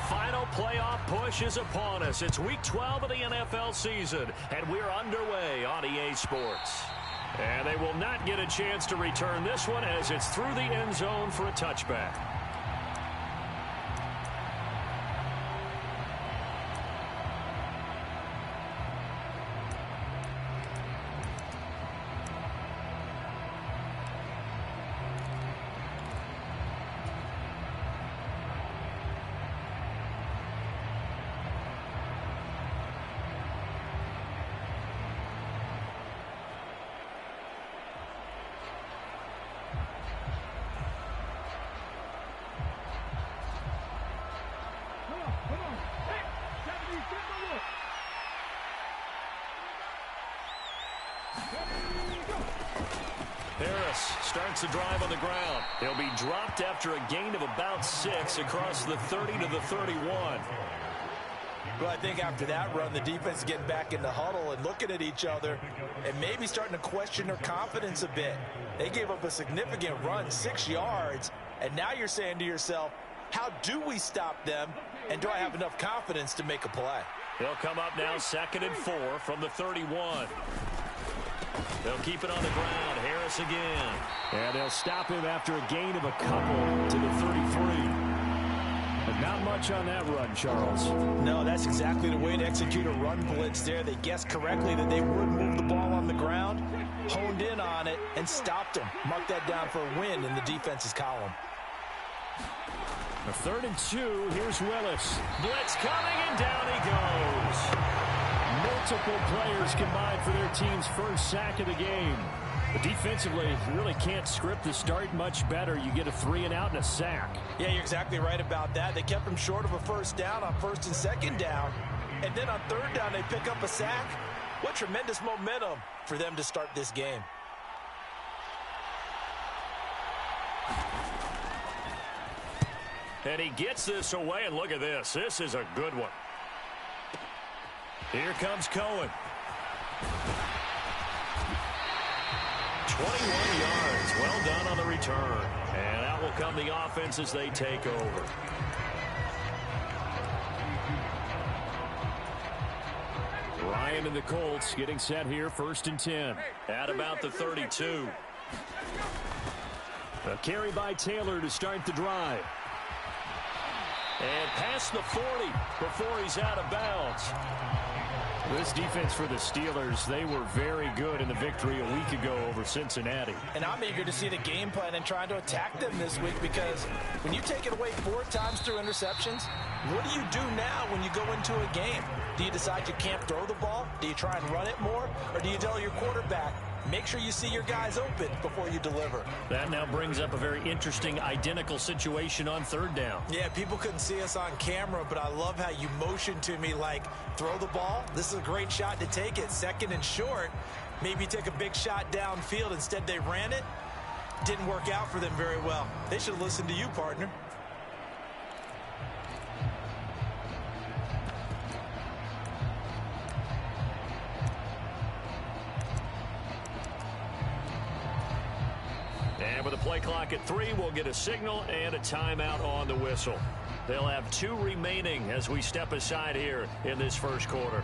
final playoff push is upon us. It's Week 12 of the NFL season, and we're underway on EA Sports. And they will not get a chance to return this one as it's through the end zone for a touchback. Harris starts the drive on the ground. He'll be dropped after a gain of about 6 across the 30 to the 31. Well, I think after that run, the defense is getting back in the huddle and looking at each other and maybe starting to question their confidence a bit. They gave up a significant run, 6 yards, and now you're saying to yourself, how do we stop them, and do I have enough confidence to make a play? He'll come up now 2nd and 4 from the 31. They'll keep it on the ground. Harris again. And they'll stop him after a gain of a couple to the 33. But not much on that run, Charles. No, that's exactly the way to execute a run blitz there. They guessed correctly that they would move the ball on the ground, honed in on it, and stopped them. Mark that down for a win in the defense's column. A 3rd and 2. Here's Willis. Blitz coming, and down he goes. Multiple players combined for their team's first sack of the game. But defensively, you really can't script the start much better. You get a 3 and out and a sack. Yeah, you're exactly right about that. They kept them short of a first down on 1st and 2nd down. And then on 3rd down, they pick up a sack. What tremendous momentum for them to start this game. And he gets this away, and look at this. This is a good one. Here comes Cohen. 21 yards. Well done on the return. And out will come the offense as they take over. Ryan and the Colts getting set here, 1st and 10. At about the 32. A carry by Taylor to start the drive. And past the 40 before he's out of bounds. This defense for the Steelers, they were very good in the victory a week ago over Cincinnati. And I'm eager to see the game plan and trying to attack them this week, because when you take it away 4 times through interceptions, what do you do now when you go into a game? Do you decide you can't throw the ball? Do you try and run it more? Or do you tell your quarterback, make sure you see your guys open before you deliver? That now brings up a very interesting identical situation on 3rd down. Yeah, people couldn't see us on camera, but I love how you motioned to me like, throw the ball. This is a great shot to take it. 2nd and short. Maybe take a big shot downfield. Instead, they ran it. Didn't work out for them very well. They should have listened to you, partner. And with the play clock at 3, we'll get a signal and a timeout on the whistle. They'll have 2 remaining as we step aside here in this first quarter.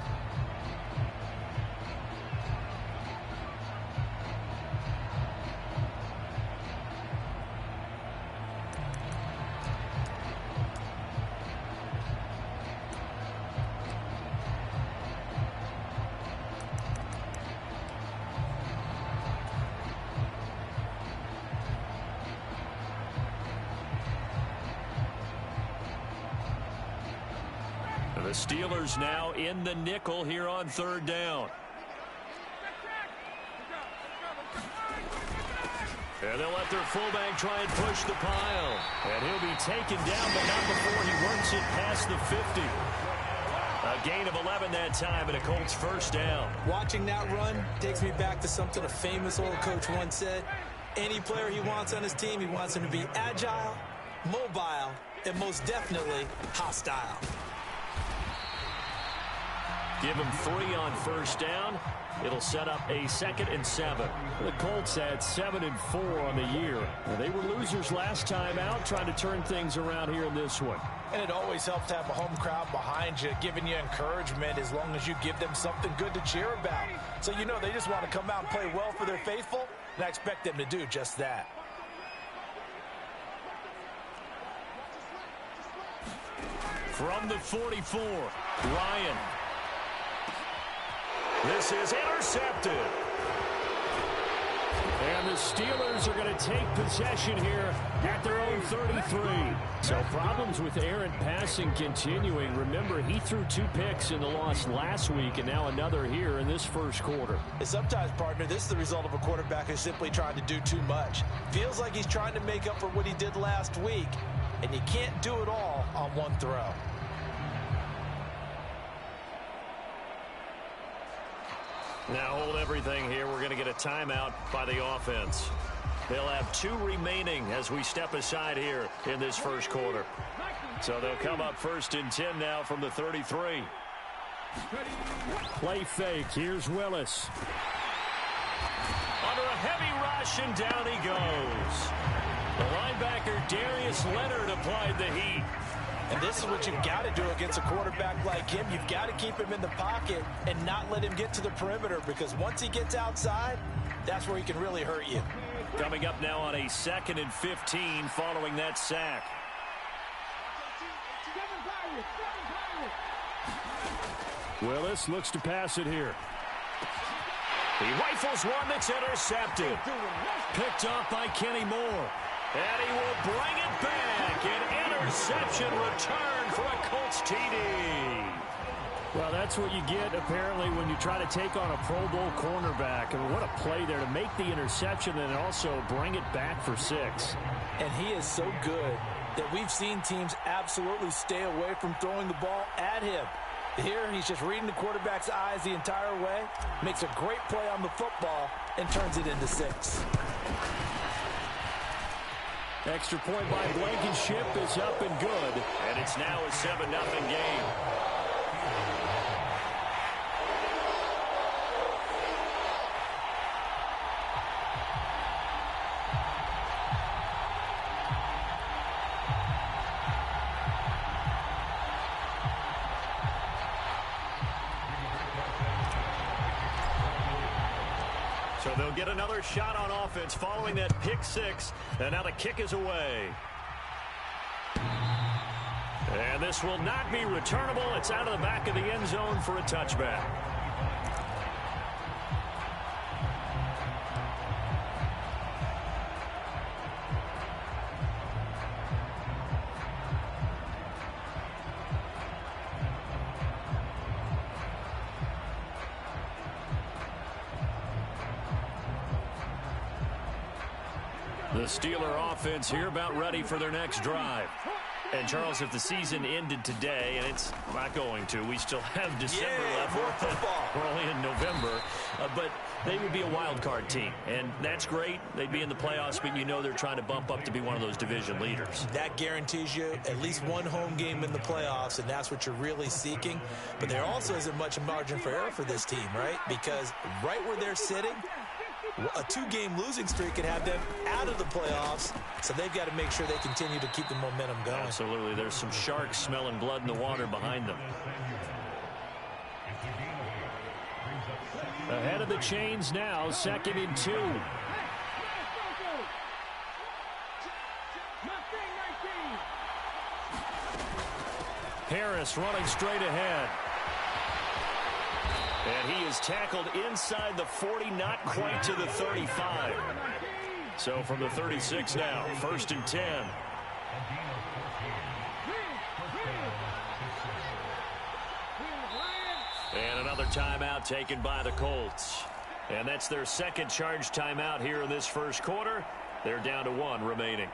The Steelers now in the nickel here on 3rd down. And they'll let their fullback try and push the pile. And he'll be taken down, but not before he works it past the 50. A gain of 11 that time, and a Colts first down. Watching that run takes me back to something a famous old coach once said. Any player he wants on his team, he wants him to be agile, mobile, and most definitely hostile. Give him 3 on first down. It'll set up a 2nd and 7. The Colts had 7 and 4 on the year. They were losers last time out, trying to turn things around here in this one. And it always helps to have a home crowd behind you, giving you encouragement as long as you give them something good to cheer about. So you know they just want to come out and play well for their faithful, and I expect them to do just that. From the 44, Ryan. This is intercepted. And the Steelers are going to take possession here at their own 33. So problems with errant passing continuing. Remember, he threw 2 picks in the loss last week and now another here in this first quarter. And sometimes, partner, this is the result of a quarterback who's simply trying to do too much. Feels like he's trying to make up for what he did last week, and you can't do it all on one throw. Now hold everything here. We're going to get a timeout by the offense. They'll have 2 remaining as we step aside here in this first quarter. So they'll come up 1st and 10 now from the 33. Play fake. Here's Willis. Under a heavy rush, and down he goes. The linebacker Darius Leonard applied the heat. And this is what you've got to do against a quarterback like him. You've got to keep him in the pocket and not let him get to the perimeter, because once he gets outside, that's where he can really hurt you. Coming up now on a 2nd and 15 following that sack. Willis looks to pass it here. He rifles one that's intercepted. Picked off by Kenny Moore. And he will bring it back. An interception return for a Colts TD. Well, that's what you get, apparently, when you try to take on a Pro Bowl cornerback. I mean, what a play there to make the interception and also bring it back for 6. And he is so good that we've seen teams absolutely stay away from throwing the ball at him. Here, he's just reading the quarterback's eyes the entire way, makes a great play on the football, and turns it into 6. Extra point by Blankenship is up and good. And it's now a 7-0 game. So they'll get another shot on offense following that pick 6. And now the kick is away. And this will not be returnable. It's out of the back of the end zone for a touchback. The Steeler offense here about ready for their next drive. And, Charles, if the season ended today, and it's not going to, we still have December left. We're only in November. But they would be a wild card team, and that's great. They'd be in the playoffs, but you know they're trying to bump up to be one of those division leaders. That guarantees you at least one home game in the playoffs, and that's what you're really seeking. But there also isn't much margin for error for this team, right? Because right where they're sitting, a 2-game losing streak could have them out of the playoffs, so they've got to make sure they continue to keep the momentum going. Absolutely. There's some sharks smelling blood in the water behind them. Ahead of the chains now, 2nd and 2. Harris running straight ahead. And he is tackled inside the 40, not quite to the 35. So from the 36 now, 1st and 10. And another timeout taken by the Colts. And that's their 2nd charge timeout here in this first quarter. They're down to 1 remaining.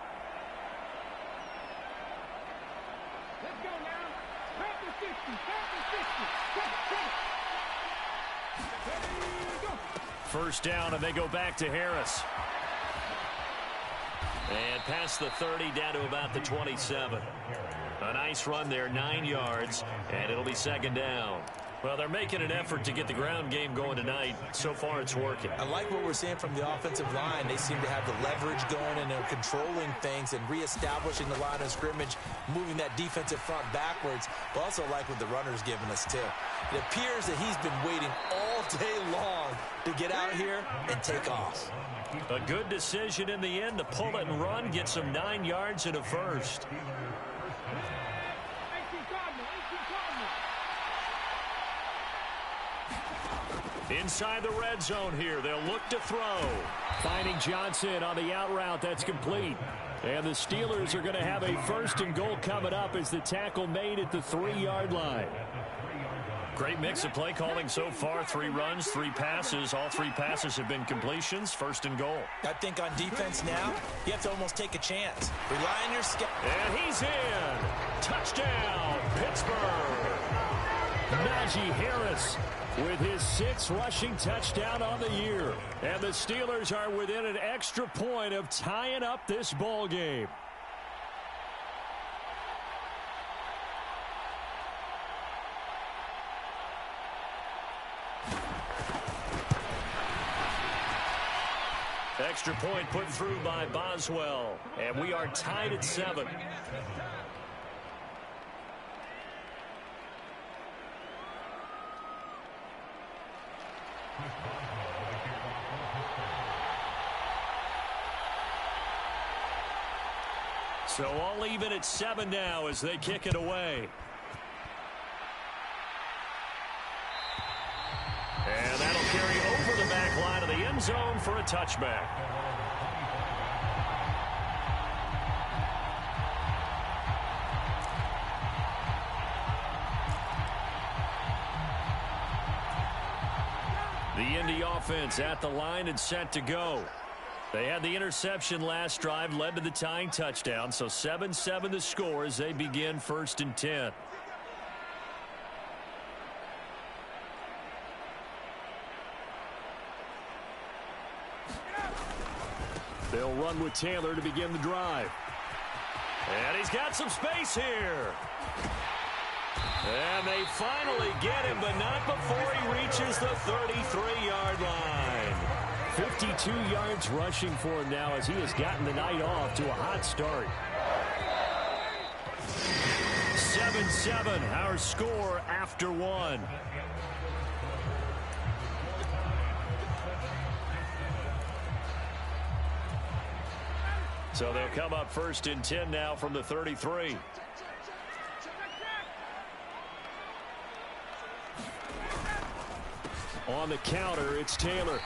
First down, and they go back to Harris. And past the 30, down to about the 27. A nice run there, 9 yards, and it'll be 2nd down. Well, they're making an effort to get the ground game going tonight. So far, it's working. I like what we're seeing from the offensive line. They seem to have the leverage going, and they're controlling things and reestablishing the line of scrimmage, moving that defensive front backwards. But also like what the runner's giving us, too. It appears that he's been waiting all day long to get out here and take off. A good decision in the end to pull it and run, get some 9 yards and a first. Inside the red zone here, they'll look to throw. Finding Johnson on the out route, that's complete. And the Steelers are going to have a 1st and goal coming up as the tackle made at the 3-yard line. Great mix of play calling so far. 3 runs, 3 passes. All 3 passes have been completions. 1st and goal. I think on defense now, you have to almost take a chance. Rely on your skill. And he's in. Touchdown, Pittsburgh. Najee Harris with his 6th rushing touchdown on the year. And the Steelers are within an extra point of tying up this ball game. Extra point put through by Boswell. And we are tied at 7. So all even at 7 now as they kick it away. And that'll carry over the back line of the end zone for a touchback. The Indy offense at the line and set to go. They had the interception last drive, led to the tying touchdown, so 7-7 the score as they begin 1st and 10. They'll run with Taylor to begin the drive. And he's got some space here. And they finally get him, but not before he reaches the 33-yard line. 52 yards rushing for him now as he has gotten the night off to a hot start. 7-7, our score after 1. So they'll come up 1st and 10 now from the 33. On the counter, it's Taylor.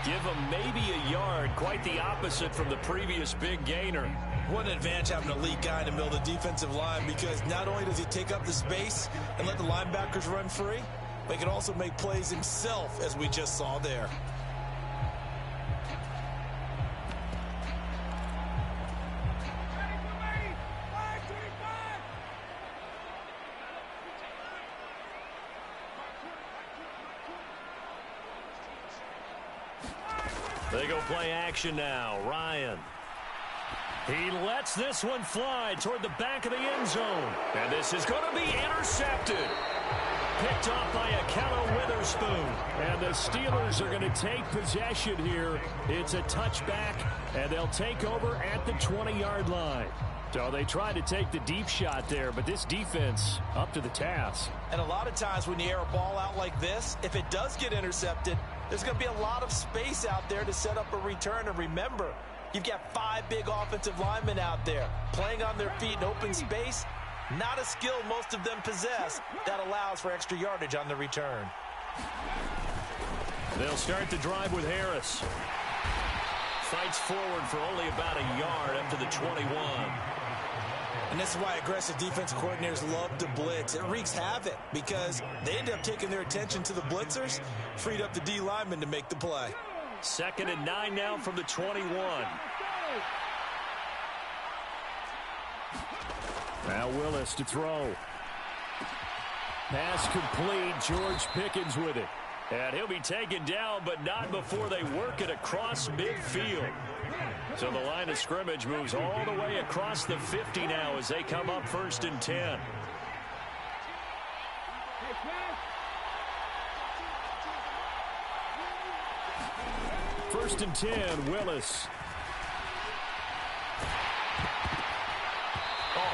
Give him maybe a yard, quite the opposite from the previous big gainer. What an advantage having a elite guy in the middle of the defensive line, because not only does he take up the space and let the linebackers run free, but he can also make plays himself, as we just saw there. They go play action now. Ryan. He lets this one fly toward the back of the end zone. And this is going to be intercepted. Picked off by Akello Witherspoon. And the Steelers are going to take possession here. It's a touchback, and they'll take over at the 20-yard line. So they tried to take the deep shot there, but this defense up to the task. And a lot of times when you air a ball out like this, if it does get intercepted, there's going to be a lot of space out there to set up a return. And remember, you've got 5 big offensive linemen out there playing on their feet in open space. Not a skill most of them possess that allows for extra yardage on the return. They'll start the drive with Harris. Fights forward for only about a yard up to the 21. And this is why aggressive defensive coordinators love to blitz. It wreaks havoc because they end up taking their attention to the blitzers, freed up the D lineman to make the play. 2nd and 9 now from the 21. Now Willis to throw. Pass complete. George Pickens with it. And he'll be taken down, but not before they work it across midfield. So the line of scrimmage moves all the way across the 50 now as they come up 1st and 10. First and 10, Willis.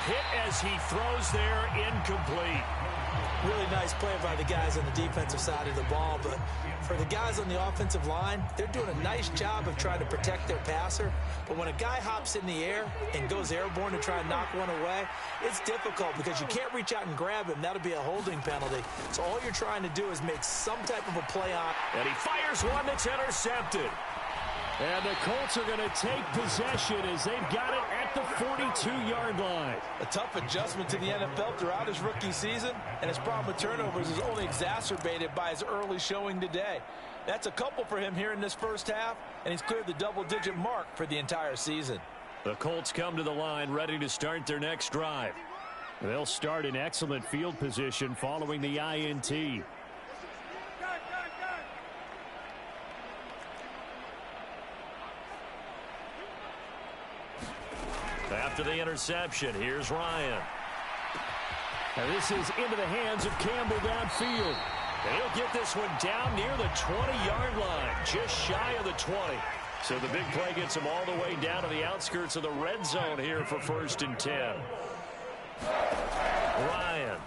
Hit as he throws there, incomplete. Really nice play by the guys on the defensive side of the ball, but for the guys on the offensive line, they're doing a nice job of trying to protect their passer. But when a guy hops in the air and goes airborne to try and knock one away, it's difficult because you can't reach out and grab him. That'll be a holding penalty. So all you're trying to do is make some type of a play on. And he fires one that's intercepted. And the Colts are going to take possession as they've got it at the 42-yard line. A tough adjustment to the NFL throughout his rookie season, and his problem with turnovers is only exacerbated by his early showing today. That's a couple for him here in this first half, and he's cleared the double-digit mark for the entire season. The Colts come to the line ready to start their next drive. They'll start in excellent field position following the INT. After the interception, here's Ryan. And this is into the hands of Campbell downfield. And he'll get this one down near the 20-yard line, just shy of the 20. So the big play gets him all the way down to the outskirts of the red zone here for first and 10. Ryan.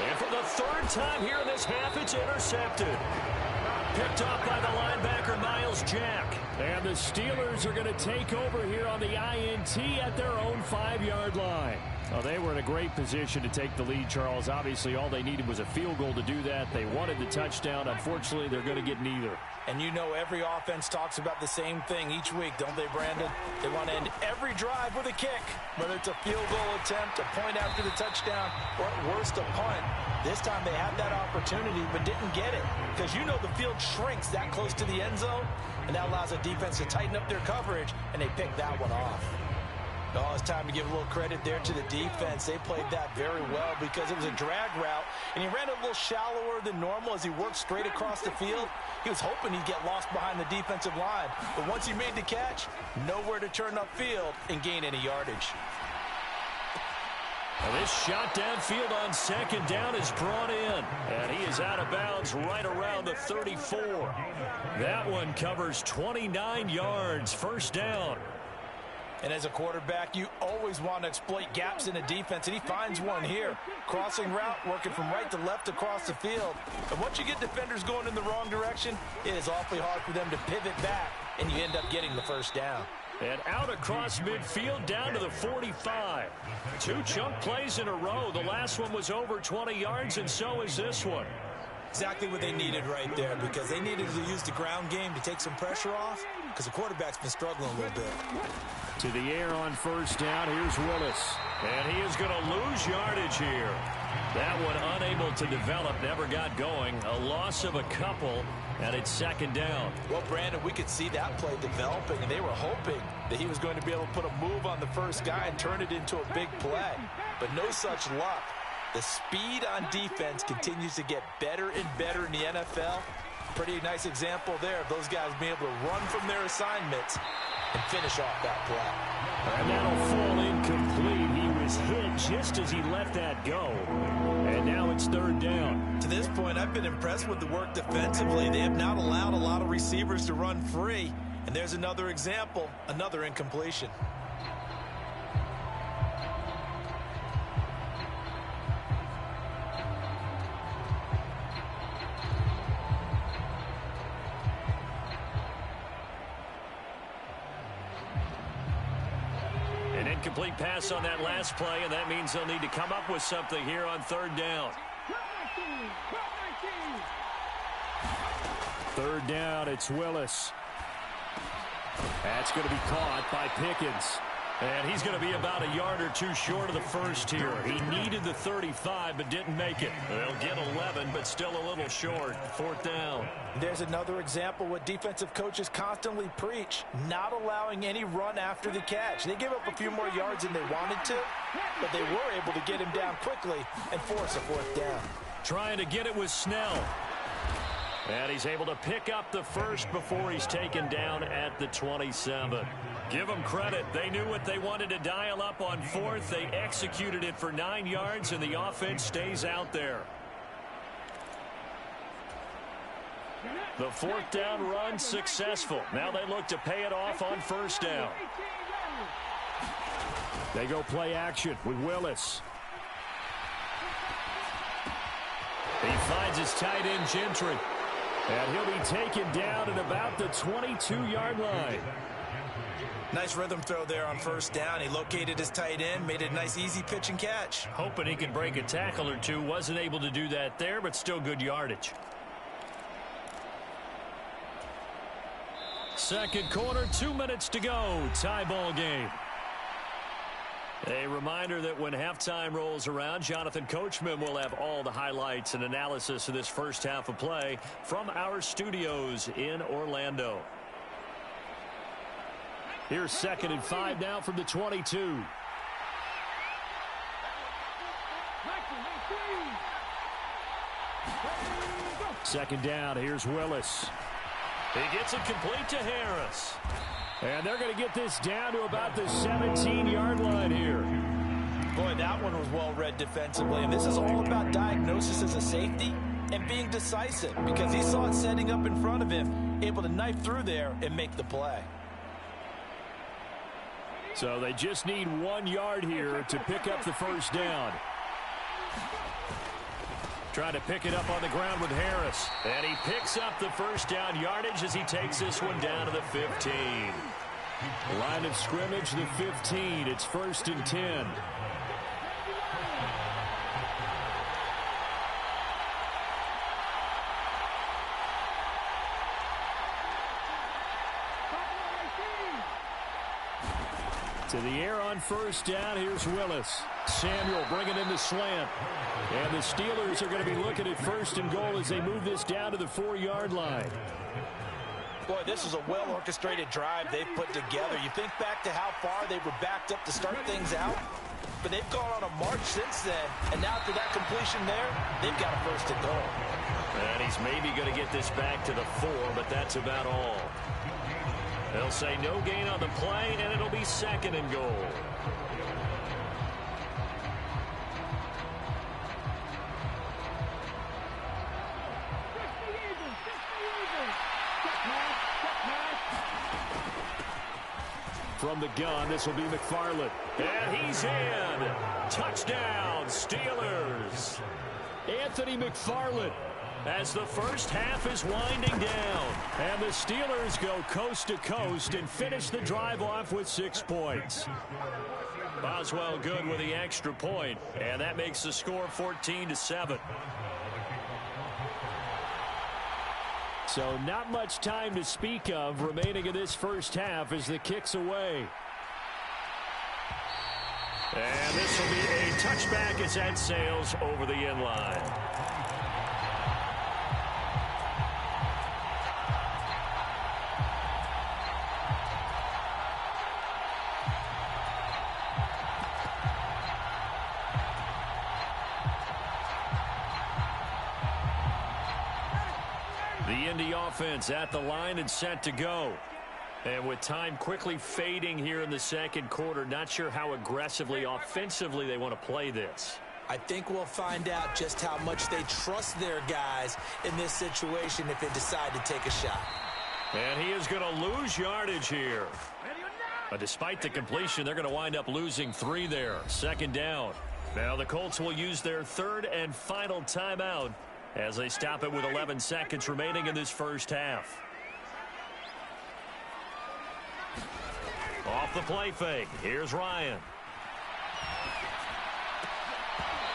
And for the third time here in this half, it's intercepted. Picked off by the linebacker, Miles Jack. And the Steelers are going to take over here on the INT at their own 5-yard line. Oh, they were in a great position to take the lead, Charles. Obviously, all they needed was a field goal to do that. They wanted the touchdown. Unfortunately, they're going to get neither. And you know every offense talks about the same thing each week, don't they, Brandon? They want to end every drive with a kick, whether it's a field goal attempt, a point after the touchdown, or at worst, a punt. This time they had that opportunity but didn't get it because you know the field shrinks that close to the end zone, and that allows the defense to tighten up their coverage, and they picked that one off. Oh, it's time to give a little credit there to the defense. They played that very well because it was a drag route, and he ran a little shallower than normal as he worked straight across the field. He was hoping he'd get lost behind the defensive line, but once he made the catch, nowhere to turn upfield and gain any yardage. Now this shot downfield on second down is brought in, and he is out of bounds right around the 34. That one covers 29 yards, first down. And as a quarterback, you always want to exploit gaps in a defense, and he finds one here. Crossing route, working from right to left across the field. And once you get defenders going in the wrong direction, it is awfully hard for them to pivot back, and you end up getting the first down. And out across midfield down to the 45. Two chunk plays in a row. The last one was over 20 yards, and so is this one. Exactly what they needed right there, because they needed to use the ground game to take some pressure off, because the quarterback's been struggling a little bit. To the air on first down, here's Willis. And he is going to lose yardage here. That one unable to develop, never got going. A loss of a couple, and it's second down. Well, Brandon, we could see that play developing, and they were hoping that he was going to be able to put a move on the first guy and turn it into a big play. But no such luck. The speed on defense continues to get better and better in the NFL. Pretty nice example there of those guys being able to run from their assignments and finish off that play. And that'll fall incomplete. He was hit just as he let that go. And now it's third down. To this point, I've been impressed with the work defensively. They have not allowed a lot of receivers to run free. And there's another example, another incompletion. Incomplete pass on that last play, and that means they'll need to come up with something here on third down. Third down, it's Willis. That's going to be caught by Pickens. And he's going to be about a yard or two short of the first here. He needed the 35, but didn't make it. They'll get 11, but still a little short. Fourth down. There's another example what defensive coaches constantly preach, not allowing any run after the catch. They gave up a few more yards than they wanted to, but they were able to get him down quickly and force a fourth down. Trying to get it with Snell. And he's able to pick up the first before he's taken down at the 27. Give them credit. They knew what they wanted to dial up on fourth. They executed it for 9 yards, and the offense stays out there. The fourth down run successful. Now they look to pay it off on first down. They go play action with Willis. He finds his tight end, Gentry. And he'll be taken down at about the 22-yard line. Nice rhythm throw there on first down. He located his tight end, made it a nice easy pitch and catch. Hoping he could break a tackle or two. Wasn't able to do that there, but still good yardage. Second quarter, 2 minutes to go. Tie ball game. A reminder that when halftime rolls around, Jonathan Coachman will have all the highlights and analysis of this first half of play from our studios in Orlando. Here's 2nd and 5 now from the 22. Second down, here's Willis. He gets it complete to Harris. And they're going to get this down to about the 17-yard line here. Boy, that one was well read defensively. And this is all about diagnosis as a safety and being decisive, because he saw it setting up in front of him, able to knife through there and make the play. So they just need 1 yard here to pick up the first down. Trying to pick it up on the ground with Harris. And he picks up the first down yardage as he takes this one down to the 15. Line of scrimmage, the 15. It's 1st and 10. To the air on first down. Here's Willis. Samuel bringing in the slant. And the Steelers are going to be looking at 1st and goal as they move this down to the 4-yard line. Boy, this is a well-orchestrated drive they've put together. You think back to how far they were backed up to start things out, but they've gone on a march since then. And now after that completion there, they've got a 1st and goal. And he's maybe going to get this back to the 4, but that's about all. They'll say no gain on the play, and it'll be 2nd and goal. From the gun, this will be McFarland. And he's in. Touchdown, Steelers. Anthony McFarland, as the first half is winding down. And the Steelers go coast to coast and finish the drive off with 6 points. Boswell good with the extra point, and that makes the score 14-7. So not much time to speak of remaining in this first half as the kick's away. And this will be a touchback as that sails over the end line. The Indy offense at the line and set to go. And with time quickly fading here in the second quarter, not sure how aggressively, offensively they want to play this. I think we'll find out just how much they trust their guys in this situation if they decide to take a shot. And he is going to lose yardage here. But despite the completion, they're going to wind up losing 3 there. 2nd down. Now the Colts will use their 3rd and final timeout as they stop it with 11 seconds remaining in this first half. Off the play fake. Here's Ryan.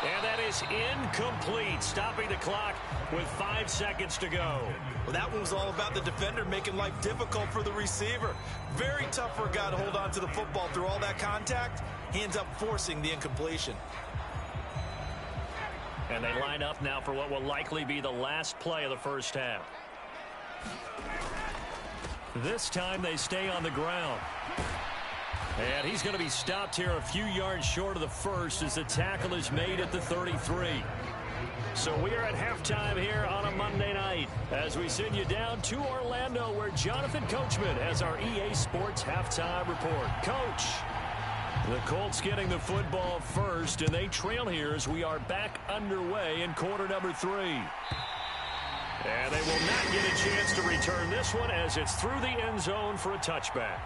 And that is incomplete, stopping the clock with 5 seconds to go. Well, that one was all about the defender making life difficult for the receiver. Very tough for a guy to hold on to the football through all that contact. He ends up forcing the incompletion. And they line up now for what will likely be the last play of the first half. This time they stay on the ground. And he's going to be stopped here a few yards short of the first as the tackle is made at the 33. So we are at halftime here on a Monday night as we send you down to Orlando where Jonathan Coachman has our EA Sports halftime report. Coach, the Colts getting the football first, and they trail here as we are back underway in quarter number 3. And they will not get a chance to return this one as it's through the end zone for a touchback.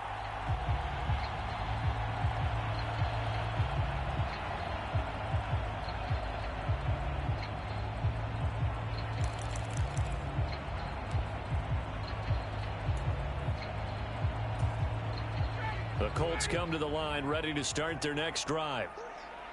The Colts come to the line ready to start their next drive.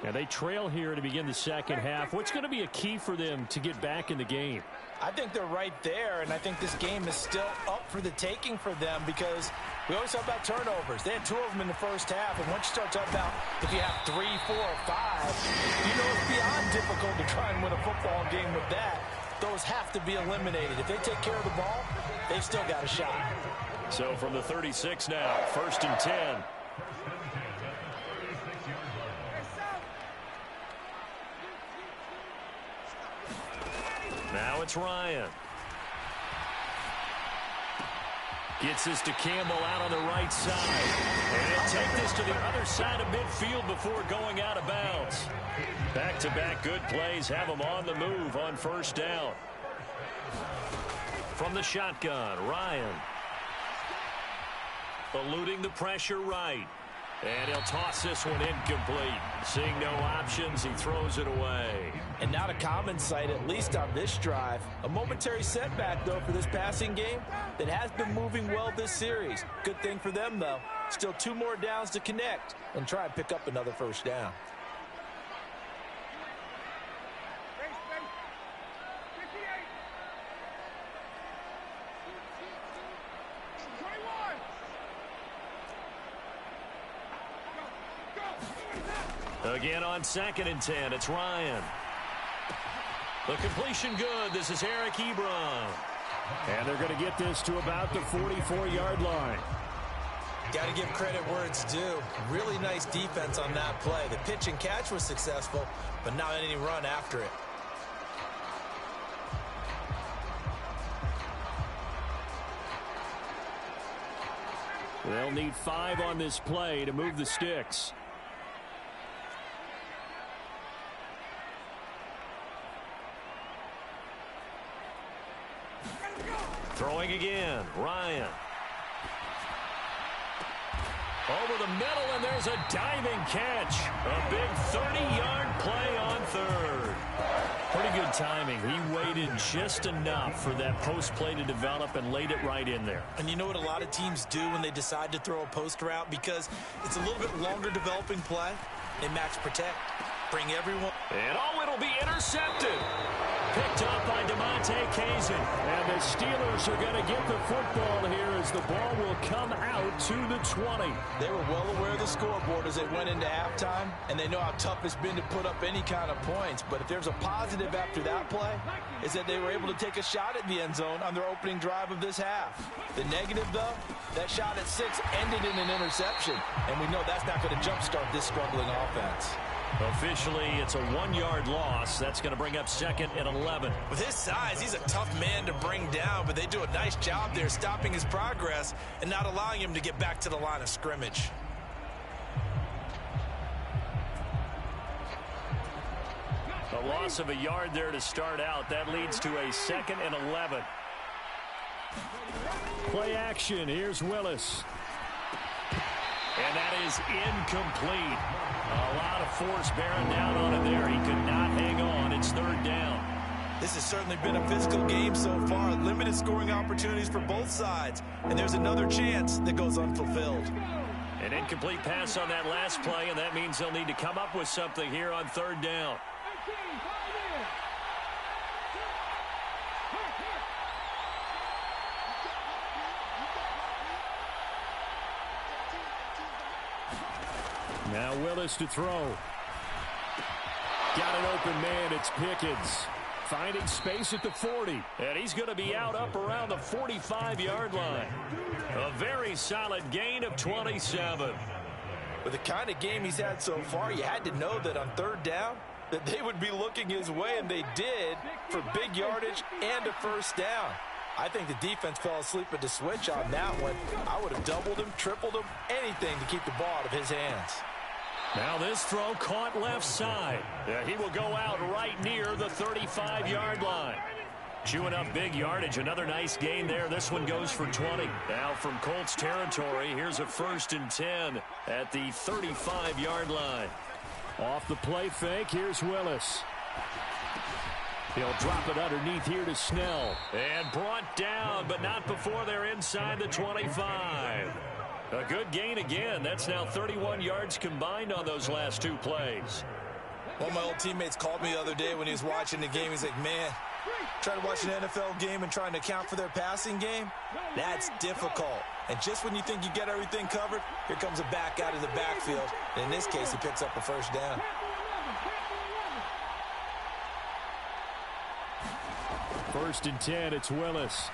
And they trail here to begin the second half. What's going to be a key for them to get back in the game? I think they're right there, and I think this game is still up for the taking for them because we always talk about turnovers. They had 2 of them in the first half, and once you start talking about if you have 3, 4, or 5, you know it's beyond difficult to try and win a football game with that. Those have to be eliminated. If they take care of the ball, they've still got a shot. So from the 36 now, 1st and 10. Now it's Ryan. Gets this to Campbell out on the right side. And he'll take this to the other side of midfield before going out of bounds. Back-to-back good plays have him on the move on 1st down. From the shotgun, Ryan. Eluding the pressure right. And he'll toss this one incomplete. Seeing no options, he throws it away. And not a common sight, at least on this drive. A momentary setback, though, for this passing game that has been moving well this series. Good thing for them, though. Still 2 more downs to connect and try and pick up another 1st down. Again on 2nd and 10, it's Ryan. The completion good. This is Eric Ebron. And they're going to get this to about the 44-yard line. Got to give credit where it's due. Really nice defense on that play. The pitch and catch was successful, but not any run after it. They'll need 5 on this play to move the sticks. Throwing again, Ryan. Over the middle, and there's a diving catch. A big 30-yard play on 3rd. Pretty good timing. He waited just enough for that post play to develop and laid it right in there. And you know what a lot of teams do when they decide to throw a post route? Because it's a little bit longer developing play. They match protect. Bring everyone. And it'll be intercepted. Picked up by DeMonte Kazin. And the Steelers are going to get the football here as the ball will come out to the 20. They were well aware of the scoreboard as they went into halftime, and they know how tough it's been to put up any kind of points. But if there's a positive after that play, is that they were able to take a shot at the end zone on their opening drive of this half. The negative, though, that shot at 6 ended in an interception, and we know that's not going to jumpstart this struggling offense. Officially, it's a 1-yard loss. That's going to bring up 2nd and 11. With his size, he's a tough man to bring down, but they do a nice job there stopping his progress and not allowing him to get back to the line of scrimmage. A loss of a yard there to start out. That leads to a 2nd and 11. Play action. Here's Willis. And that is incomplete. A lot of force bearing down on him there. He could not hang on. It's 3rd down. This has certainly been a physical game so far. Limited scoring opportunities for both sides. And there's another chance that goes unfulfilled. An incomplete pass on that last play, and that means they'll need to come up with something here on 3rd down. Now Willis to throw. Got an open man. It's Pickens. Finding space at the 40. And he's going to be out up around the 45-yard line. A very solid gain of 27. With the kind of game he's had so far, you had to know that on 3rd down, that they would be looking his way, and they did, for big yardage and a 1st down. I think the defense fell asleep at the switch on that one. I would have doubled him, tripled him, anything to keep the ball out of his hands. Now this throw caught left side. Yeah, he will go out right near the 35-yard line. Chewing up big yardage. Another nice gain there. This one goes for 20. Now from Colts territory, here's a 1st and 10 at the 35-yard line. Off the play fake, here's Willis. He'll drop it underneath here to Snell. And brought down, but not before they're inside the 25. A good gain again. That's now 31 yards combined on those last 2 plays. One of my old teammates called me the other day when he was watching the game. He's like, man, trying to watch an NFL game and trying to account for their passing game, that's difficult. And just when you think you get everything covered, here comes a back out of the backfield. And in this case, he picks up a 1st down. First and 10, it's Willis.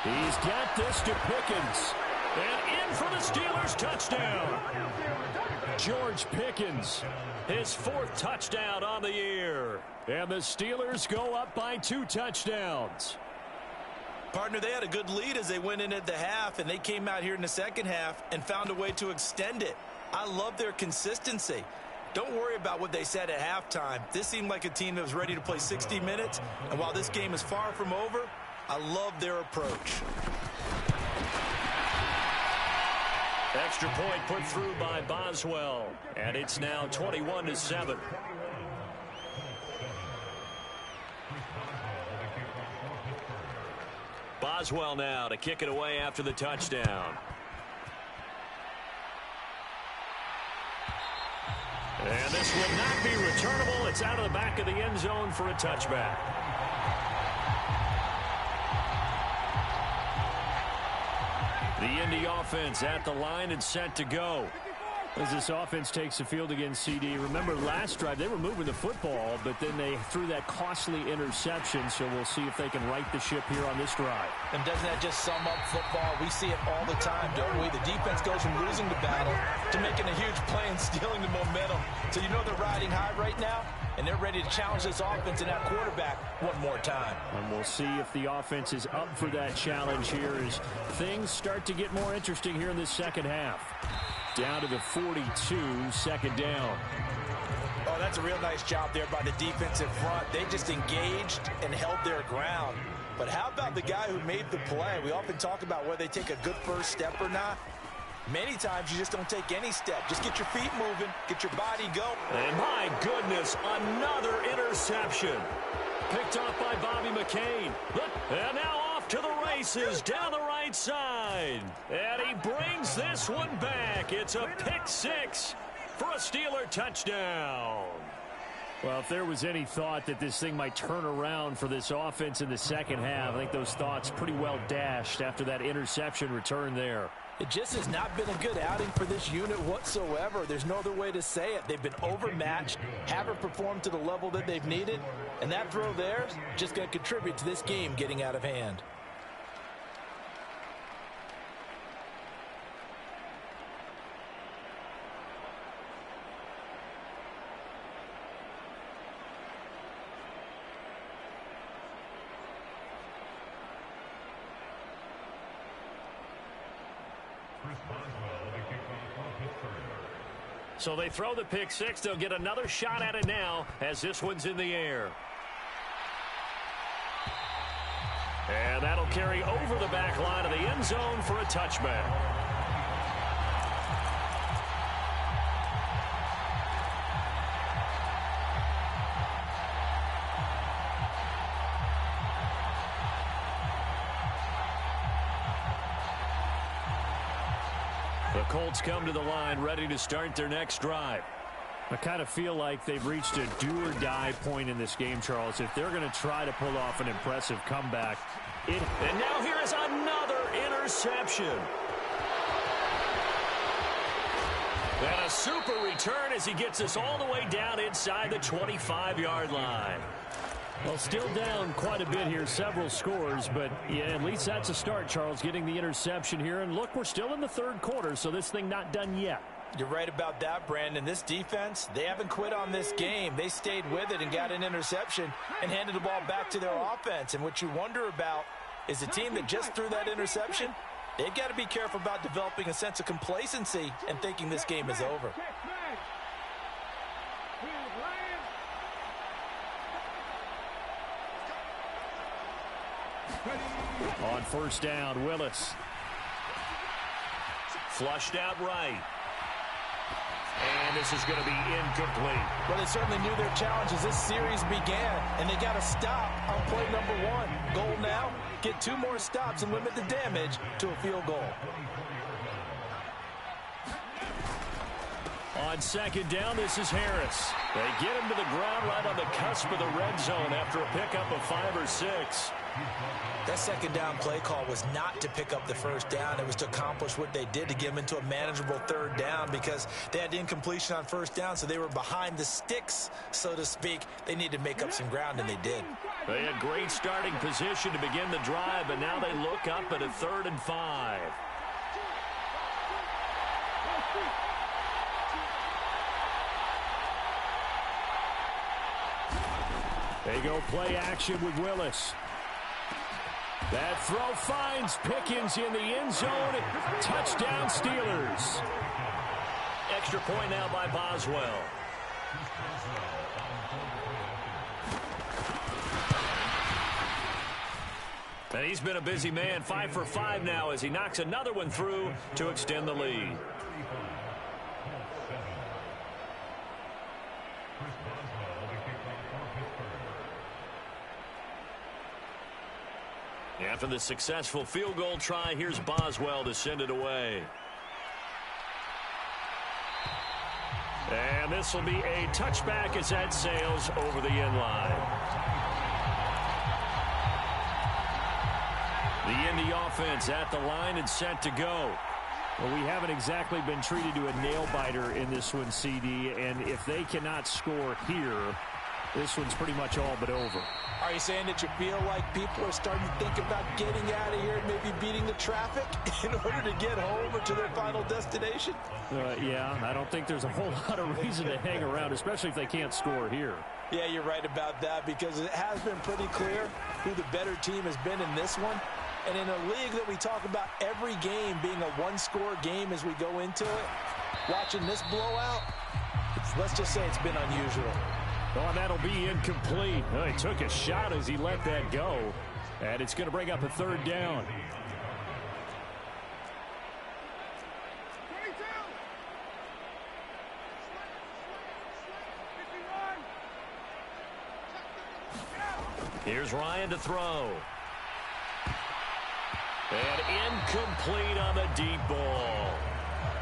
He's got this to Pickens. And in for the Steelers, touchdown. George Pickens, his 4th touchdown on the year. And the Steelers go up by 2 touchdowns. Partner, they had a good lead as they went in at the half, and they came out here in the second half and found a way to extend it. I love their consistency. Don't worry about what they said at halftime. This seemed like a team that was ready to play 60 minutes, and while this game is far from over, I love their approach. Extra point put through by Boswell, and it's now 21-7. Boswell now to kick it away after the touchdown. And this will not be returnable. It's out of the back of the end zone for a touchback. The Indy offense at the line and set to go. As this offense takes the field against CD. Remember last drive they were moving the football, but then they threw that costly interception, so we'll see if they can right the ship here on this drive. And doesn't that just sum up football? We see it all the time, don't we? The defense goes from losing the battle to making a huge play and stealing the momentum. So you know they're riding high right now, and they're ready to challenge this offense and that quarterback one more time. And we'll see if the offense is up for that challenge here as things start to get more interesting here in this second half. Down to the 42, 2nd down. Oh, that's a real nice job there by the defensive front. They just engaged and held their ground. But how about the guy who made the play? We often talk about whether they take a good first step or not. Many times you just don't take any step. Just get your feet moving, get your body going. And my goodness, another interception. Picked off by Bobby McCain. And now off to the races down the right side. And he brings this one back. It's a pick 6 for a Steeler touchdown. Well, if there was any thought that this thing might turn around for this offense in the second half, I think those thoughts pretty well dashed after that interception return there. It just has not been a good outing for this unit whatsoever. There's no other way to say it. They've been overmatched, haven't performed to the level that they've needed, and that throw there is just going to contribute to this game getting out of hand. So they throw the pick 6. They'll get another shot at it now as this one's in the air. And that'll carry over the back line of the end zone for a touchback. The Colts come to the line ready to start their next drive. I kind of feel like they've reached a do-or-die point in this game, Charles. If they're going to try to pull off an impressive comeback. And now here is another interception. And a super return as he gets us all the way down inside the 25-yard line. Well, still down quite a bit here, several scores, but yeah, at least that's a start, Charles, getting the interception here. And look, we're still in the third quarter, so this thing not done yet. You're right about that, Brandon. This defense, they haven't quit on this game. They stayed with it and got an interception and handed the ball back to their offense. And what you wonder about is a team that just threw that interception, they've got to be careful about developing a sense of complacency and thinking this game is over. On first down, Willis. Flushed out right. And this is going to be incomplete. Well, they certainly knew their challenge as this series began, and they got to stop on play number 1. Goal now, get 2 more stops and limit the damage to a field goal. On second down, this is Harris. They get him to the ground right on the cusp of the red zone after a pickup of 5 or 6. That second down play call was not to pick up the first down. It was to accomplish what they did, to get them into a manageable third down, because they had incompletion on first down, so they were behind the sticks, so to speak. They needed to make up some ground, and they did. They had great starting position to begin the drive, but now they look up at a 3rd and 5. They go play action with Willis. That throw finds Pickens in the end zone. Touchdown Steelers. Extra point now by Boswell. And he's been a busy man, 5 for 5 now as he knocks another one through to extend the lead. After the successful field goal try, here's Boswell to send it away. And this will be a touchback as that sails over the end line. The Indy offense at the line and set to go. Well, we haven't exactly been treated to a nail-biter in this one, CD, and if they cannot score here, this one's pretty much all but over. Are you saying that you feel like people are starting to think about getting out of here and maybe beating the traffic in order to get home or to their final destination? Yeah, I don't think there's a whole lot of reason to hang around, especially if they can't score here. Yeah, you're right about that, because it has been pretty clear who the better team has been in this one. And in a league that we talk about every game being a one-score game as we go into it, watching this blowout, let's just say it's been unusual. Oh, that'll be incomplete. Oh, he took a shot as he let that go. And it's going to bring up a 3rd down. Here's Ryan to throw. And incomplete on the deep ball.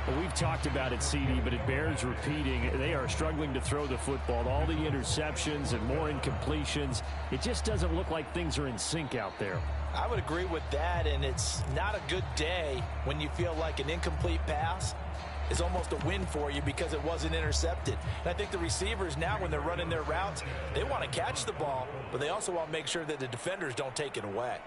Well, we've talked about it, CD, but it bears repeating. They are struggling to throw the football. All the interceptions and more incompletions. It just doesn't look like things are in sync out there. I would agree with that, and it's not a good day when you feel like an incomplete pass is almost a win for you because it wasn't intercepted. And I think the receivers now, when they're running their routes, they want to catch the ball, but they also want to make sure that the defenders don't take it away.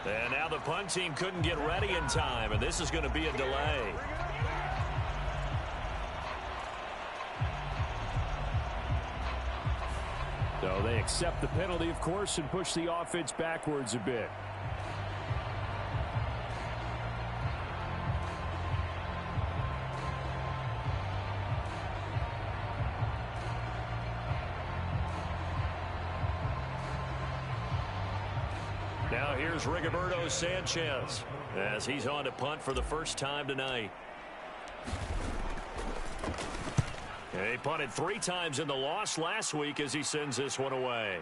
And now the punt team couldn't get ready in time, and this is going to be a delay. So they accept the penalty, of course, and push the offense backwards a bit. Now here's Rigoberto Sanchez as he's on to punt for the first time tonight. He punted 3 times in the loss last week as he sends this one away.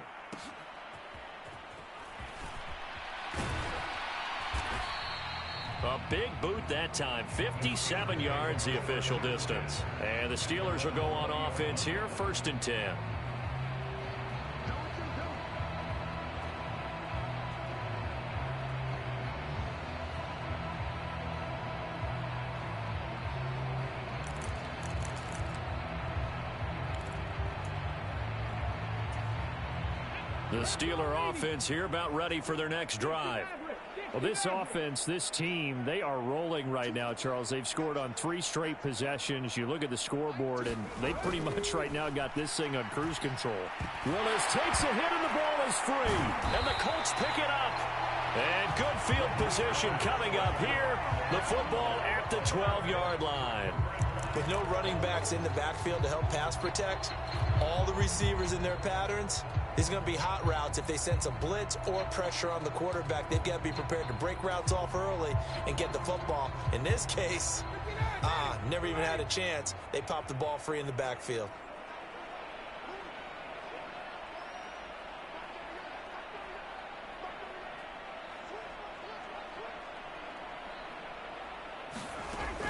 A big boot that time, 57 yards the official distance. And the Steelers will go on offense here, 1st and 10. The Steeler offense here about ready for their next drive. Well, this offense, this team, they are rolling right now, Charles. They've scored on 3 straight possessions. You look at the scoreboard, and they pretty much right now got this thing on cruise control. Willis takes a hit, and the ball is free, and the Colts pick it up. And good field position coming up here. The football at the 12-yard line. With no running backs in the backfield to help pass protect, all the receivers in their patterns, there's going to be hot routes. If they sense a blitz or pressure on the quarterback, they've got to be prepared to break routes off early and get the football. In this case, never even had a chance. They popped the ball free in the backfield.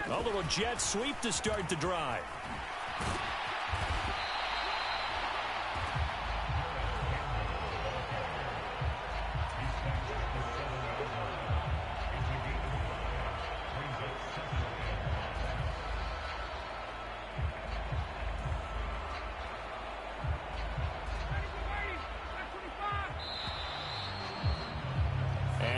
A little jet sweep to start the drive.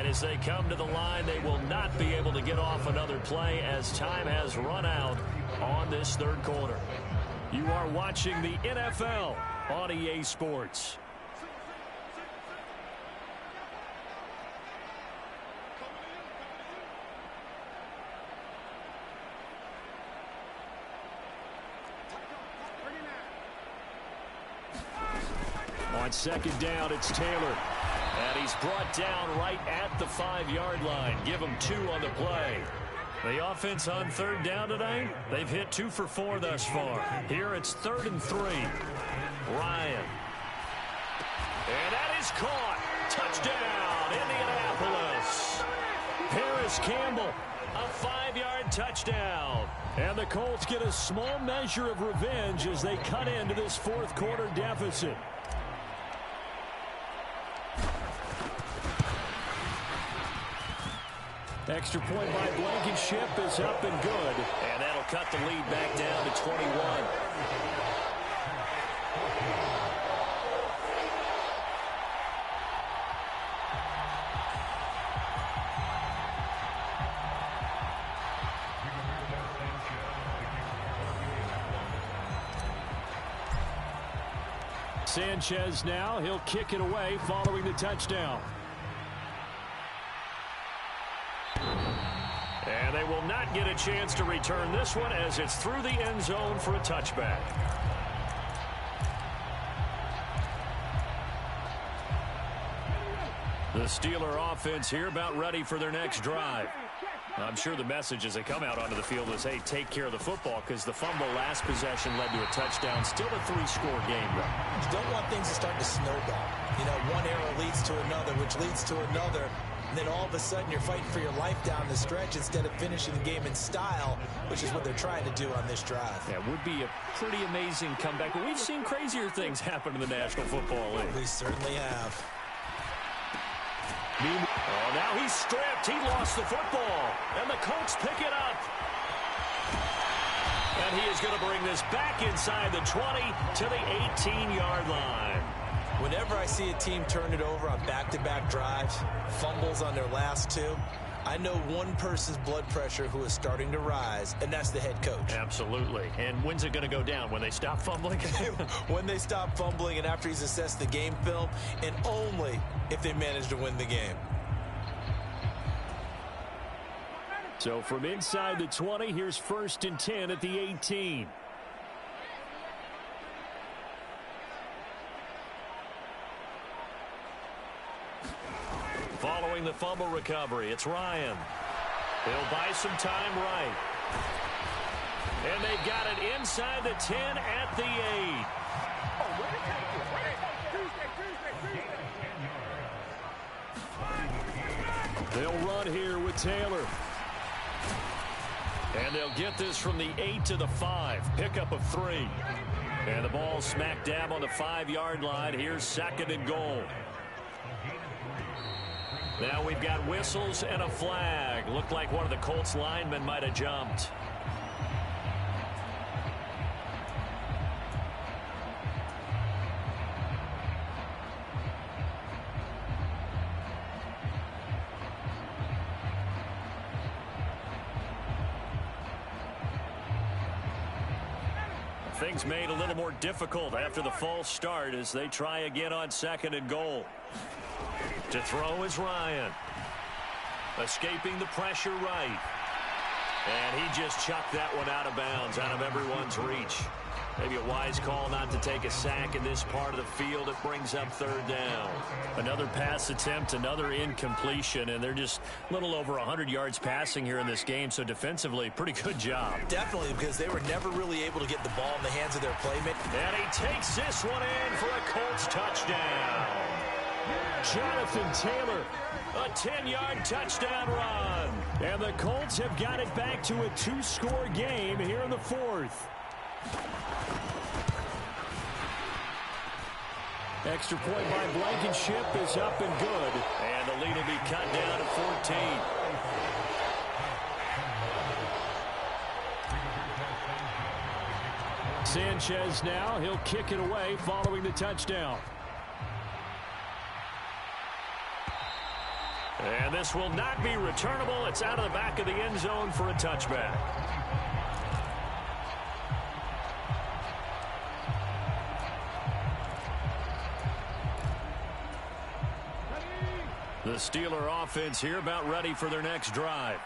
As they come to the line, they will not be able to get off another play as time has run out on this third quarter. You are watching the NFL on EA Sports. On second down, it's Taylor. And he's brought down right at the 5-yard line. Give him 2 on the play. The offense on third down today, they've hit 2 for 4 thus far. Here it's 3rd and 3. Ryan. And that is caught. Touchdown, Indianapolis. Paris Campbell, a 5-yard touchdown. And the Colts get a small measure of revenge as they cut into this fourth quarter deficit. Extra point by Blankenship is up and good. And that'll cut the lead back down to 21. Sanchez now, he'll kick it away following the touchdown. And they will not get a chance to return this one as it's through the end zone for a touchback. The Steeler offense here about ready for their next drive. I'm sure the message as they come out onto the field is, hey, take care of the football, because the fumble last possession led to a touchdown. Still a 3-score game, though. You don't want things to start to snowball. You know, one error leads to another, which leads to another. And then all of a sudden you're fighting for your life down the stretch instead of finishing the game in style, which is what they're trying to do on this drive. Yeah, it would be a pretty amazing comeback. But we've seen crazier things happen in the National Football League. We certainly have. Oh, now he's stripped. He lost the football. And the Colts pick it up. And he is going to bring this back inside the 20 to the 18-yard line. Whenever I see a team turn it over on back-to-back drives, fumbles on their last 2, I know one person's blood pressure who is starting to rise, and that's the head coach. Absolutely. And when's it going to go down? When they stop fumbling? When they stop fumbling and after he's assessed the game film, and only if they manage to win the game. So from inside the 20, here's 1st and 10 at the 18. Following the fumble recovery, it's Ryan. He'll buy some time right. And they've got it inside the 10 at the 8. They'll run here with Taylor. And they'll get this from the 8 to the 5. Pickup of 3. And the ball smack dab on the 5-yard line. Here's 2nd and goal. Now we've got whistles and a flag. Looked like one of the Colts linemen might have jumped. things made a little more difficult after the false start as they try again on 2nd and goal. To throw is Ryan. Escaping the pressure right. And he just chucked that one out of bounds, out of everyone's reach. Maybe a wise call not to take a sack in this part of the field. It brings up 3rd down. Another pass attempt, another incompletion, and they're just a little over 100 yards passing here in this game, so defensively, pretty good job. Definitely, because they were never really able to get the ball in the hands of their playmaker. And he takes this one in for a Colts touchdown. Jonathan Taylor, a 10-yard touchdown run. And the Colts have got it back to a 2-score game here in the 4th. Extra point by Blankenship is up and good. And the lead will be cut down to 14. Sanchez now, he'll kick it away following the touchdown. And this will not be returnable. It's out of the back of the end zone for a touchback. The Steeler offense here about ready for their next drive.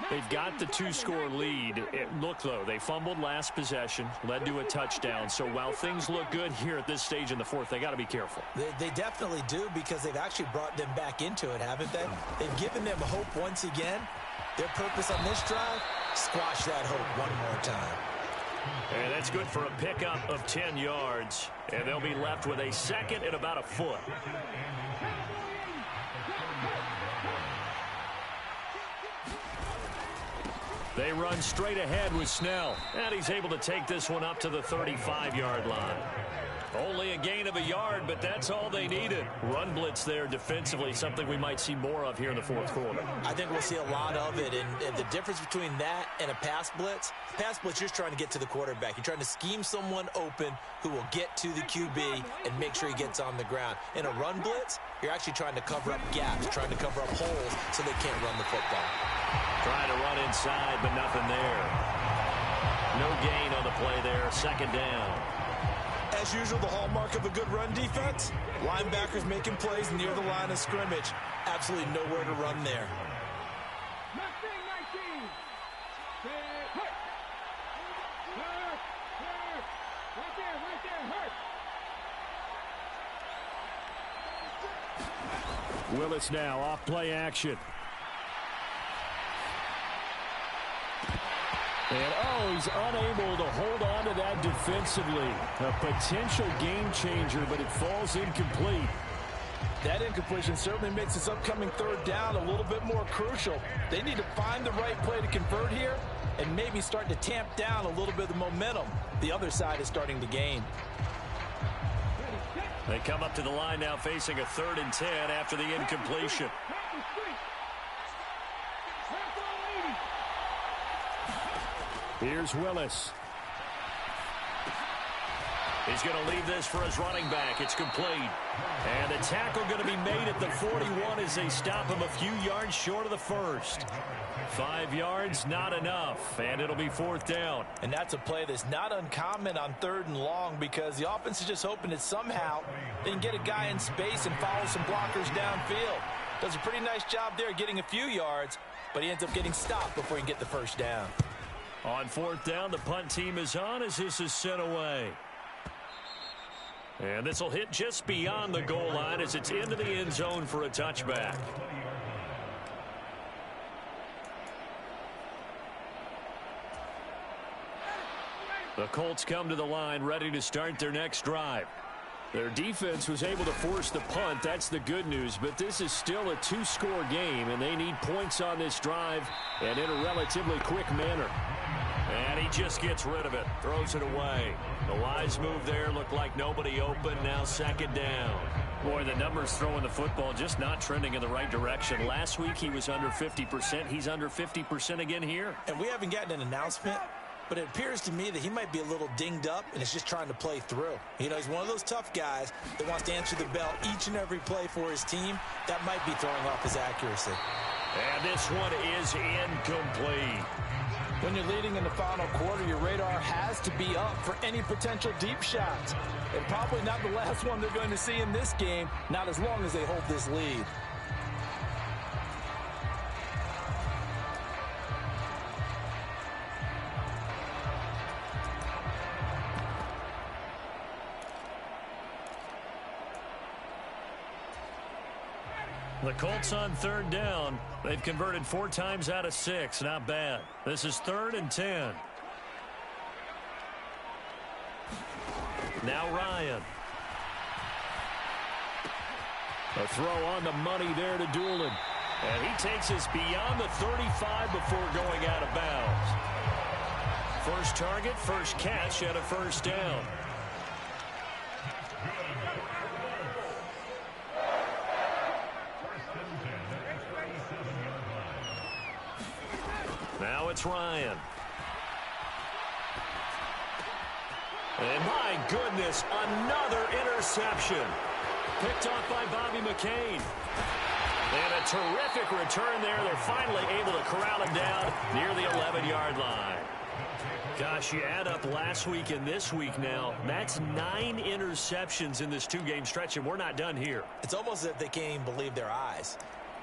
They've got the 2-score lead. Look, though, they fumbled last possession, led to a touchdown. So while things look good here at this stage in the 4th, they got to be careful. They definitely do, because they've actually brought them back into it, haven't they? They've given them hope once again. Their purpose on this drive, squash that hope one more time. And that's good for a pickup of 10 yards. And they'll be left with a 2nd and about a foot. They run straight ahead with Snell. And he's able to take this one up to the 35-yard line. Only a gain of a yard, but that's all they needed. Run blitz there defensively, something we might see more of here in the 4th quarter. I think we'll see a lot of it, and the difference between that and a pass blitz, you're just trying to get to the quarterback. You're trying to scheme someone open who will get to the QB and make sure he gets on the ground. In a run blitz, you're actually trying to cover up gaps, trying to cover up holes so they can't run the football. Trying to run inside, but nothing there. No gain on the play there, 2nd down. As usual, the hallmark of a good run defense, linebackers making plays near the line of scrimmage. Absolutely nowhere to run there. Willis now off play action. And, he's unable to hold on to that defensively. A potential game changer, but it falls incomplete. That incompletion certainly makes this upcoming 3rd down a little bit more crucial. They need to find the right play to convert here and maybe start to tamp down a little bit of the momentum the other side is starting to gain. They come up to the line now facing a 3rd and 10 after the incompletion. Here's Willis. He's going to leave this for his running back. It's complete. And the tackle going to be made at the 41 as they stop him a few yards short of the 1st. 5 yards, not enough. And it'll be 4th down. And that's a play that's not uncommon on 3rd and long, because the offense is just hoping that somehow they can get a guy in space and follow some blockers downfield. Does a pretty nice job there getting a few yards, but he ends up getting stopped before he can get the 1st down. On 4th down, the punt team is on as this is sent away. And this will hit just beyond the goal line as it's into the end zone for a touchback. The Colts come to the line ready to start their next drive. Their defense was able to force the punt. That's the good news. But this is still a 2-score game, and they need points on this drive and in a relatively quick manner. And he just gets rid of it, throws it away. The wise move there, looked like nobody open, now 2nd down. Boy, the numbers throwing the football just not trending in the right direction. Last week he was under 50%. He's under 50% again here. And we haven't gotten an announcement, but it appears to me that he might be a little dinged up and is just trying to play through. You know, he's one of those tough guys that wants to answer the bell each and every play for his team. That might be throwing off his accuracy. And this one is incomplete. When you're leading in the final quarter, your radar has to be up for any potential deep shots. And probably not the last one they're going to see in this game, not as long as they hold this lead. The Colts on third down. They've converted 4 times out of 6. Not bad. This is 3rd and 10. Now Ryan. A throw on the money there to Doolin. And he takes us beyond the 35 before going out of bounds. First target, first catch, and a first down. Now it's Ryan. And my goodness, another interception. Picked off by Bobby McCain. And a terrific return there. They're finally able to corral him down near the 11-yard line. Gosh, you add up last week and this week now. That's 9 interceptions in this 2-game stretch, and we're not done here. It's almost as if they can't even believe their eyes.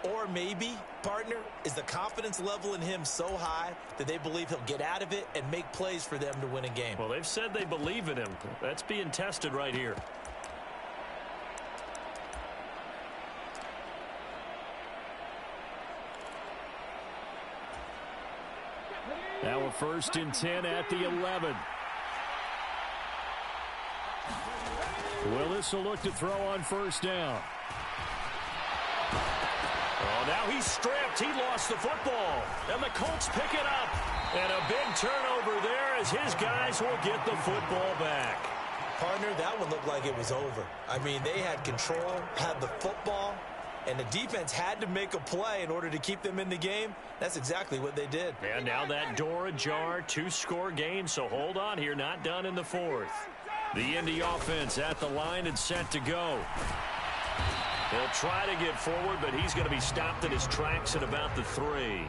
Or maybe, partner, is the confidence level in him so high that they believe he'll get out of it and make plays for them to win a game. Well, they've said they believe in him. That's being tested right here. Now a 1st and 10 at the 11. Willis will look to throw on first down. Oh, now he's stripped. He lost the football. And the Colts pick it up. And a big turnover there as his guys will get the football back. Partner, that one looked like it was over. I mean, they had control, had the football, and the defense had to make a play in order to keep them in the game. That's exactly what they did. And now that door ajar, 2-score game, so hold on here, not done in the 4th. The Indy offense at the line and set to go. He'll try to get forward, but he's going to be stopped in his tracks at about the 3.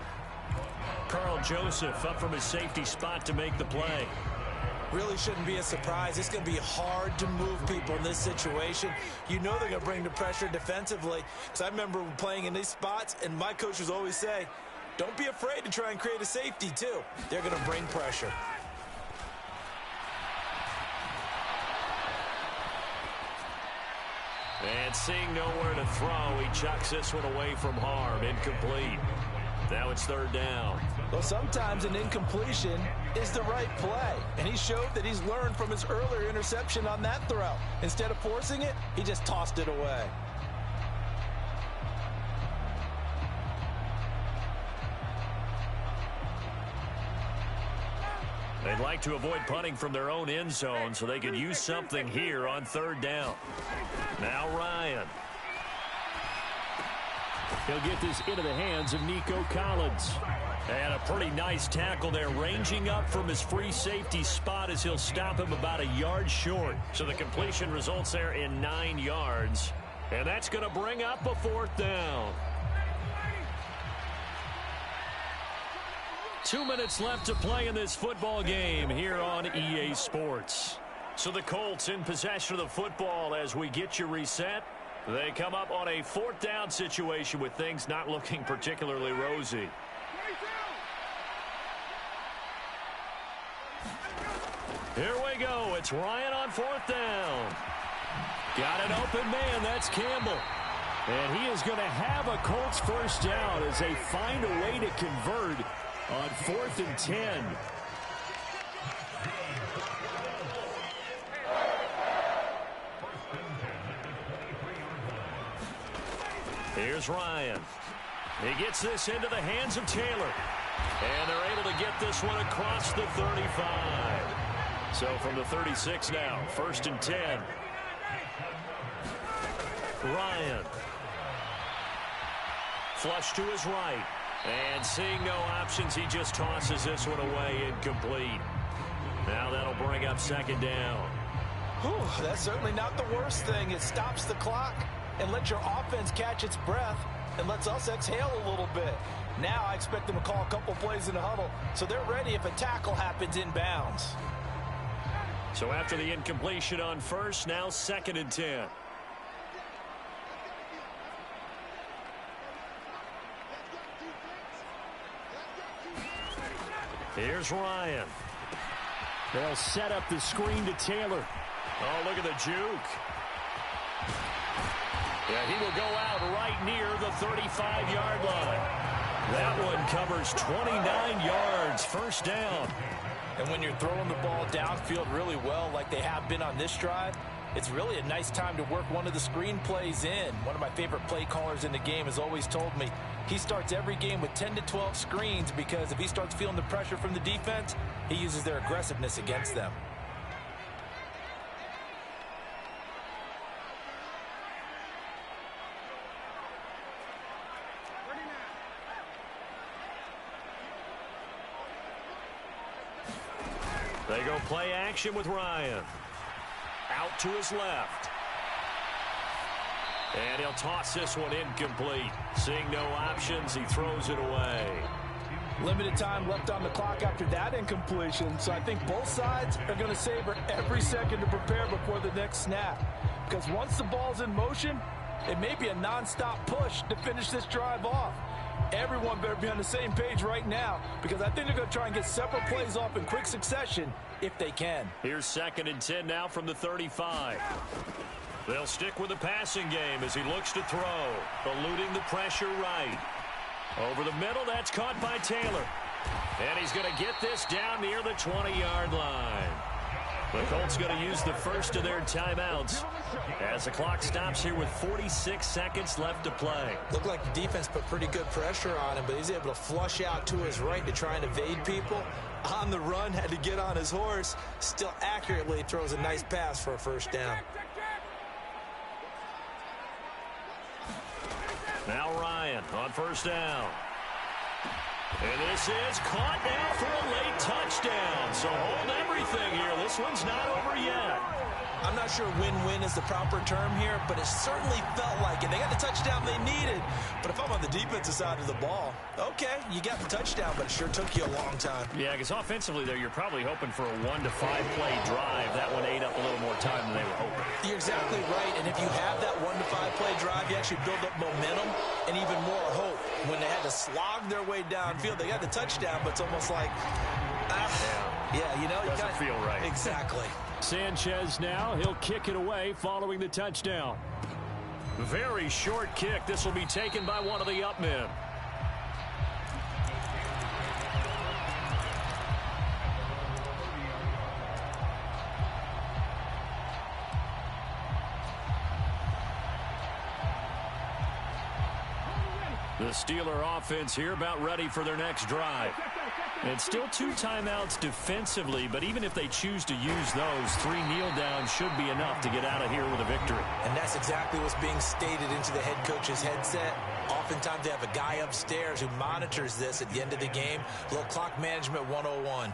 Carl Joseph up from his safety spot to make the play. Really shouldn't be a surprise. It's going to be hard to move people in this situation. You know they're going to bring the pressure defensively. Because I remember playing in these spots, and my coaches always say, don't be afraid to try and create a safety, too. They're going to bring pressure. And seeing nowhere to throw, he chucks this one away from harm. Incomplete. Now it's 3rd down. Well, sometimes an incompletion is the right play. And he showed that he's learned from his earlier interception on that throw. Instead of forcing it, he just tossed it away. They'd like to avoid punting from their own end zone so they could use something here on 3rd down. Now Ryan. He'll get this into the hands of Nico Collins. And a pretty nice tackle there, ranging up from his free safety spot as he'll stop him about a yard short. So the completion results there in 9 yards. And that's going to bring up a 4th down. 2 minutes left to play in this football game here on EA Sports. So the Colts in possession of the football as we get you reset. They come up on a 4th down situation with things not looking particularly rosy. Here we go. It's Ryan on 4th down. Got an open man. That's Campbell. And he is going to have a Colts first down as they find a way to convert on 4th and 10. Here's Ryan. He gets this into the hands of Taylor. And they're able to get this one across the 35. So from the 36 now, 1st and 10. Ryan. Flush to his right. And seeing no options, he just tosses this one away, incomplete. Now that'll bring up 2nd down. Whew, that's certainly not the worst thing. It stops the clock and lets your offense catch its breath. and lets us exhale a little bit. Now I expect them to call a couple plays in the huddle so they're ready if a tackle happens inbounds. So after the incompletion on first, now 2nd and 10. Here's Ryan. They'll set up the screen to Taylor. Oh, look at the juke. Yeah, he will go out right near the 35-yard line. That one covers 29 yards, first down. And when you're throwing the ball downfield really well like they have been on this drive, it's really a nice time to work one of the screen plays in. One of my favorite play callers in the game has always told me he starts every game with 10 to 12 screens because if he starts feeling the pressure from the defense, he uses their aggressiveness against them. They go play action with Ryan. Out to his left. And he'll toss this one incomplete. Seeing no options, he throws it away. Limited time left on the clock after that incompletion, so I think both sides are going to savor every second to prepare before the next snap. Because once the ball's in motion, it may be a nonstop push to finish this drive off. Everyone better be on the same page right now because I think they're going to try and get several plays off in quick succession if they can. Here's 2nd and 10 now from the 35. They'll stick with the passing game as he looks to throw, eluding the pressure right. Over the middle, that's caught by Taylor. And he's going to get this down near the 20-yard line. The Colts going to use the first of their timeouts as the clock stops here with 46 seconds left to play. Looked like the defense put pretty good pressure on him, but he's able to flush out to his right to try and evade people. On the run, had to get on his horse. Still accurately throws a nice pass for a first down. Now Ryan on first down. And this is caught now for a late touchdown. So hold everything here. This one's not over yet. I'm not sure win-win is the proper term here, but it certainly felt like it. They got the touchdown they needed. But if I'm on the defensive side of the ball, okay, you got the touchdown, but it sure took you a long time. Yeah, because offensively there, you're probably hoping for a 1 to 5 play drive. That one ate up a little more time than they were hoping. You're exactly right, and if you have that 1 to 5 play drive, you actually build up momentum and even more hope. When they had to slog their way downfield, they got the touchdown, but it's almost like, yeah, you know, you doesn't feel right. Exactly. Sanchez now, he'll kick it away following the touchdown. Very short kick. This will be taken by one of the up men. The Steeler offense here about ready for their next drive. And still 2 timeouts defensively, but even if they choose to use those, 3 kneel downs should be enough to get out of here with a victory. And that's exactly what's being stated into the head coach's headset. Oftentimes they have a guy upstairs who monitors this at the end of the game. A little clock management 101.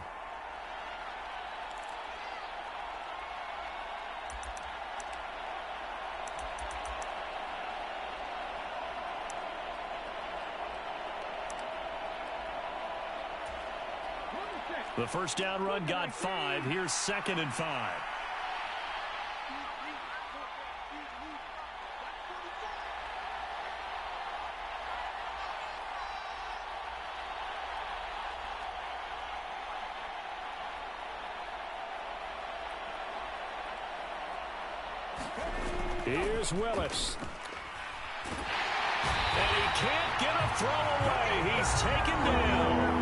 The first down run got 5. Here's 2nd and 5. Here's Willis. And he can't get a throw away. He's taken down.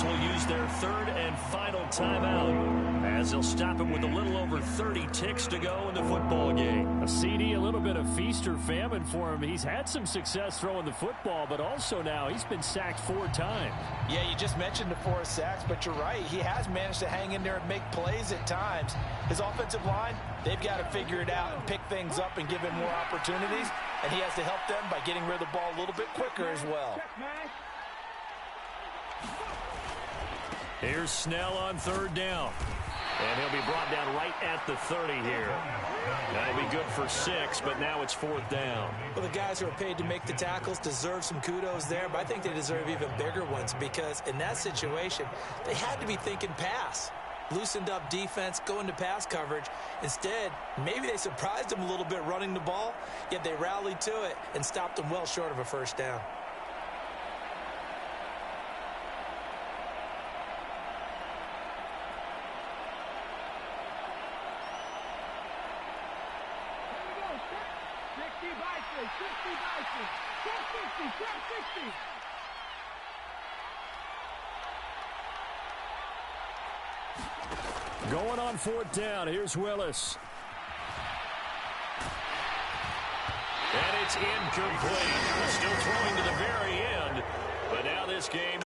Will use their 3rd and final timeout as they'll stop him with a little over 30 ticks to go in the football game. A CD, a little bit of feast or famine for him. He's had some success throwing the football, but also now he's been sacked 4 times. Yeah, you just mentioned the 4 sacks, but you're right. He has managed to hang in there and make plays at times. His offensive line, they've got to figure it out and pick things up and give him more opportunities, and he has to help them by getting rid of the ball a little bit quicker as well. Here's Snell on 3rd down. And he'll be brought down right at the 30 here. That'll be good for 6, but now it's 4th down. Well, the guys who are paid to make the tackles deserve some kudos there, but I think they deserve even bigger ones because in that situation, they had to be thinking pass. Loosened up defense, going to pass coverage. Instead, maybe they surprised them a little bit running the ball, yet they rallied to it and stopped them well short of a 1st down. Going on 4th down. Here's Willis. And it's incomplete. Still throwing to the very end. But now this game